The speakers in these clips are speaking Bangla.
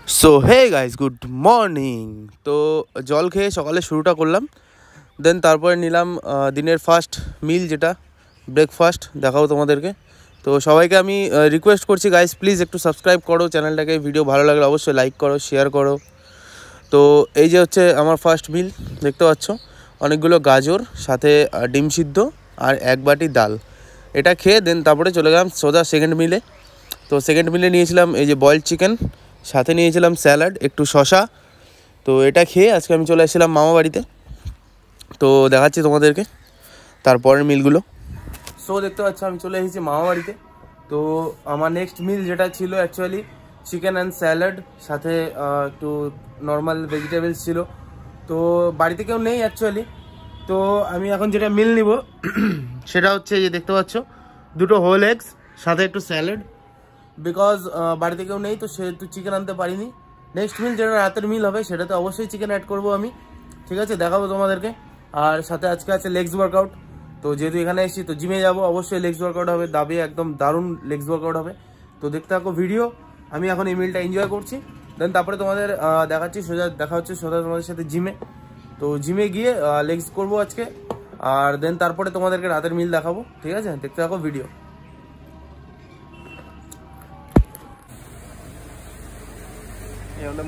So hey guys, good morning. তো জল খেয়ে সকালে শুরুটা করলাম, দেন তারপরে নিলাম দিনের ফার্স্ট মিল, যেটা ব্রেকফাস্ট দেখাবো তোমাদেরকে। তো সবাইকে আমি রিকোয়েস্ট করছি গাইস, প্লিজ একটু সাবস্ক্রাইব করো চ্যানেলটাকে, ভিডিও ভালো লাগলে অবশ্যই লাইক করো, শেয়ার করো। তো এই যে হচ্ছে আমার ফার্স্ট মিল, দেখতে পাচ্ছ অনেকগুলো গাজর, সাথে ডিম সিদ্ধ আর এক বাটি ডাল। এটা খেয়ে দেন তারপরে চলে গেলাম সোজা সেকেন্ড মিলে। তো সেকেন্ড মিলে নিয়েছিলাম এই যে বয়েলড চিকেন, সাথে নিয়েছিলাম স্যালাড, একটু শশা। তো এটা খেয়ে আজকে আমি চলে এসেছিলাম মামা বাড়িতে। তো দেখাচ্ছি তোমাদেরকে তারপরের মিলগুলো। সো দেখতে পাচ্ছ আমি চলে এসেছি মামা বাড়িতে। তো আমার নেক্সট মিল যেটা ছিল অ্যাকচুয়ালি চিকেন অ্যান্ড স্যালাড, সাথে একটু নর্মাল ভেজিটেবলস ছিল। তো বাড়িতে কেউ নেই অ্যাকচুয়ালি, তো আমি এখন যেটা মিল নিব সেটা হচ্ছে এই যে দেখতে পাচ্ছ দুটো হোল এগস, সাথে একটু স্যালাড। বিকজ বাড়িতে কেউ নেই, তো সেহেতু চিকেন আনতে পারিনি। নেক্সট মিল যেটা রাতের মিল হবে সেটাতে অবশ্যই চিকেন অ্যাড করবো আমি, ঠিক আছে, দেখাবো তোমাদেরকে। আর সাথে আজকে আছে লেগস ওয়ার্কআউট। তো যেহেতু এখানে এসেছি তো জিমে যাবো, অবশ্যই লেগস ওয়ার্কআউট হবে, দাবি একদম দারুণ লেগস ওয়ার্কআউট হবে। তো দেখতে থাকো ভিডিও। আমি এখন এই মিলটা এনজয় করছি, দেন তারপরে তোমাদের দেখাচ্ছি সোজা, দেখা হচ্ছে সোজা তোমাদের সাথে জিমে। তো জিমে গিয়ে লেগস করবো আজকে, আর দেন তারপরে তোমাদেরকে রাতের মিল দেখাবো, ঠিক আছে, দেখতে থাকো ভিডিও।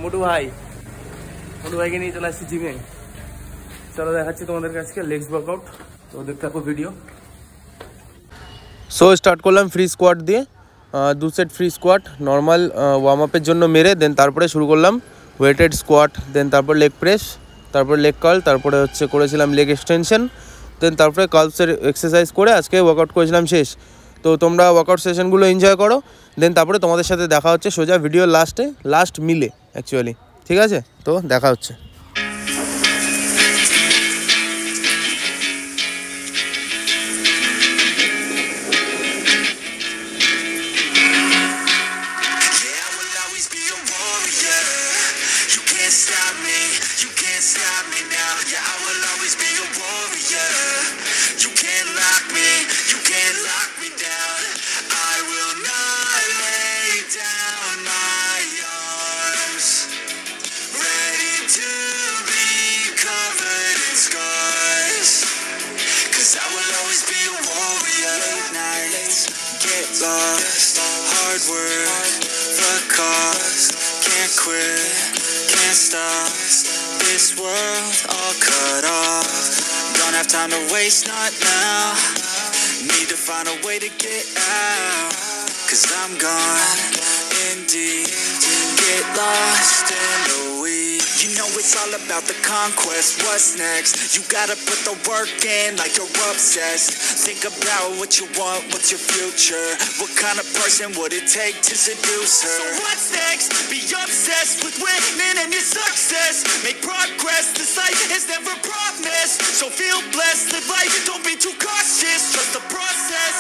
মোটু ভাইকে নিয়ে চলে আসছি জিমে। চলো দেখাচ্ছি তোমাদেরকে আজকে লেগস ওয়ার্কআউট, তো দেখতে থাকো ভিডিও। সো স্টার্ট করলাম ফ্রি স্কোয়াট দিয়ে, 2 set free squat normal warm আপের জন্য মেরে, দেন তারপরে শুরু করলাম ওয়েটেড স্কোয়াট, দেন তারপর লেগ প্রেস, তারপর লেগ কার্ল, তারপরে হচ্ছে করেছিলাম লেগ এক্সটেনশন, দেন তারপরে কার্লসের এক্সারসাইজ করে আজকে ওয়ার্কআউট করেছিলাম শেষ। তো তোমরা ওয়ার্কআউট সেশনগুলো এনজয় করো, দেন তারপরে তোমাদের সাথে দেখা হচ্ছে সোজা ভিডিও লাস্ট মিলে অ্যাকচুয়ালি, ঠিক আছে, তো দেখা হচ্ছে। Lost, hard work, the cost, can't quit, can't stop, this world all cut off, don't have time to waste, not now, need to find a way to get out, cause I'm gone, in deep, get lost in the weeds. You know it's all about the conquest, what's next? You gotta put the work in like you're obsessed. Think about what you want, what's your future? What kind of person would it take to seduce her? So what's next? Be obsessed with winning and your success. Make progress, this life is never promised. So feel blessed, live life, don't be too cautious. Trust the process.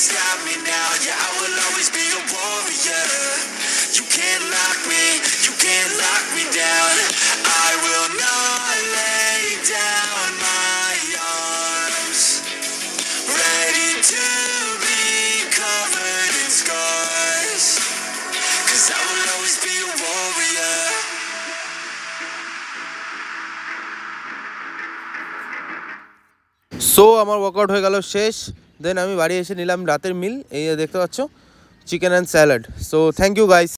Stop me now, yeah, I will always be a warrior. You can't lock me, you can't lock me down. I will not lay down my arms, ready to be covered in scars, cause I will always be a warrior. So আমার ওয়ার্কআউট হয়ে গেল শেষ, দেন আমি বাড়ি এসে নিলাম রাতের মিল, এই দেখতে পাচ্ছ chicken and salad. So thank you guys.